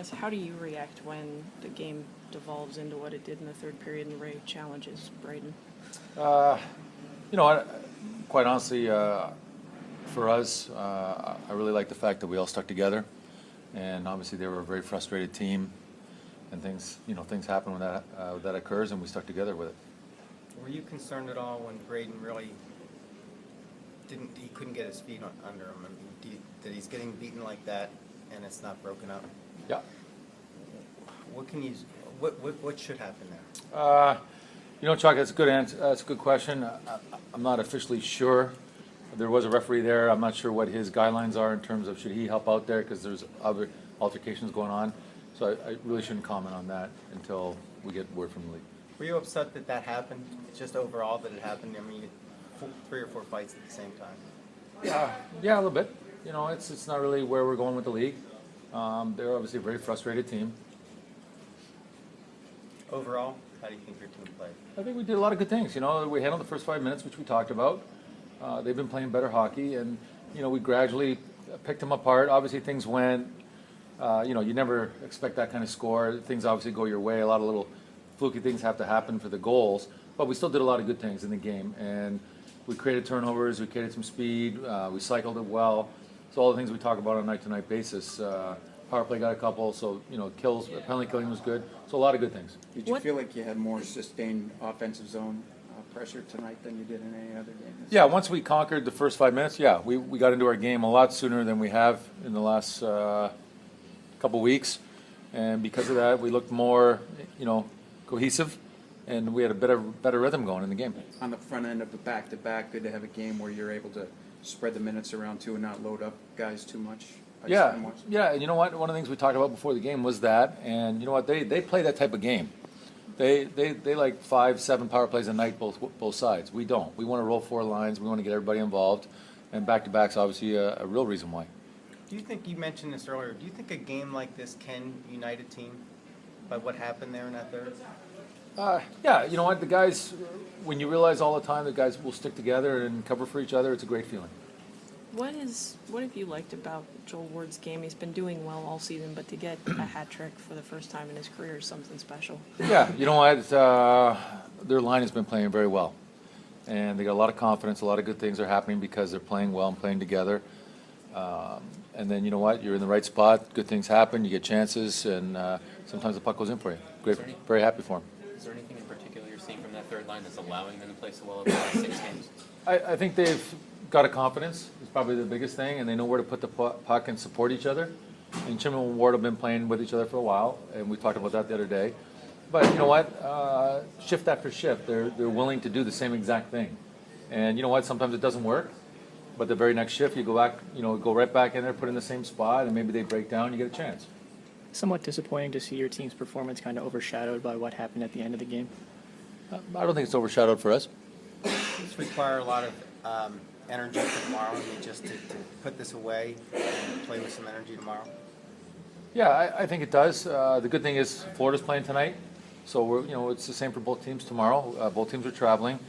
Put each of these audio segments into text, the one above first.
guess, how do you react when the game devolves into what it did in the third period and Ray challenges Braden? Quite honestly, for us, I really like the fact that we all stuck together, and obviously they were a very frustrated team, and things happen when that occurs, and we stuck together with it. Were you concerned at all when Braden really he couldn't get his feet under him? I mean, that he's getting beaten like that and it's not broken up? Yeah. What should happen there? Chuck, that's a good answer. That's a good question. I'm not officially sure. There was a referee there. I'm not sure what his guidelines are in terms of should he help out there, because there's other altercations going on. So I really shouldn't comment on that until we get word from the league. Were you upset that happened? Just overall that it happened? I mean, you had 3 or 4 fights at the same time. Yeah, a little bit. It's not really where we're going with the league. They're obviously a very frustrated team. Overall, how do you think your team played? I think we did a lot of good things. We handled the first 5 minutes, which we talked about. They've been playing better hockey, and we gradually picked them apart. Obviously, things went. You never expect that kind of score. Things obviously go your way. A lot of little fluky things have to happen for the goals, but we still did a lot of good things in the game, and we created turnovers. We created some speed. We cycled it well. So all the things we talk about on a night-to-night basis. Power play got a couple, so kills, penalty killing was good. So a lot of good things. Did you feel like you had more sustained offensive zone pressure tonight than you did in any other game? Yeah, once we conquered the first 5 minutes, we got into our game a lot sooner than we have in the last couple weeks, and because of that, we looked more, cohesive, and we had a better rhythm going in the game. On the front end of the back-to-back, good to have a game where you're able to spread the minutes around too and not load up guys too much. Yeah, and you know what? One of the things we talked about before the game was that, and you know what? They play that type of game. They like 5-7 power plays a night, both sides. We don't. We want to roll 4 lines. We want to get everybody involved, and back-to-back's obviously a real reason why. Do you think, you mentioned this earlier, do you think a game like this can unite a team by what happened there in that third? Yeah, you know what? The guys, when you realize all the time the guys will stick together and cover for each other, it's a great feeling. What have you liked about Joel Ward's game? He's been doing well all season, but to get a hat trick for the first time in his career is something special. Yeah, you know what? Their line has been playing very well, and they got a lot of confidence. A lot of good things are happening because they're playing well and playing together. And then you know what? You're in the right spot. Good things happen. You get chances, and sometimes the puck goes in for you. Great, very happy for him. Is there anything in particular you're seeing from that third line that's allowing them to play so well over the last 6 games? I think they've got a confidence. It's probably the biggest thing, and they know where to put the puck and support each other. And Chim and Ward have been playing with each other for a while, and we talked about that the other day. But you know what? Shift after shift, they're willing to do the same exact thing. And you know what? Sometimes it doesn't work, but the very next shift, you go back, go right back in there, put in the same spot, and maybe they break down, you get a chance. Somewhat disappointing to see your team's performance kind of overshadowed by what happened at the end of the game. I don't think it's overshadowed for us. Does this require a lot of energy for tomorrow? I mean, just to put this away and play with some energy tomorrow? Yeah, I think it does. The good thing is Florida's playing tonight, so it's the same for both teams tomorrow. Both teams are traveling.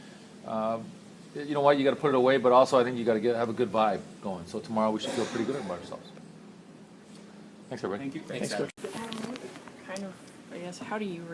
You know what? You got to put it away, but also I think you got to have a good vibe going. So tomorrow we should feel pretty good about ourselves. Thanks, everybody. Thank you. Thanks, Coach. Kind of, I guess, how do you react?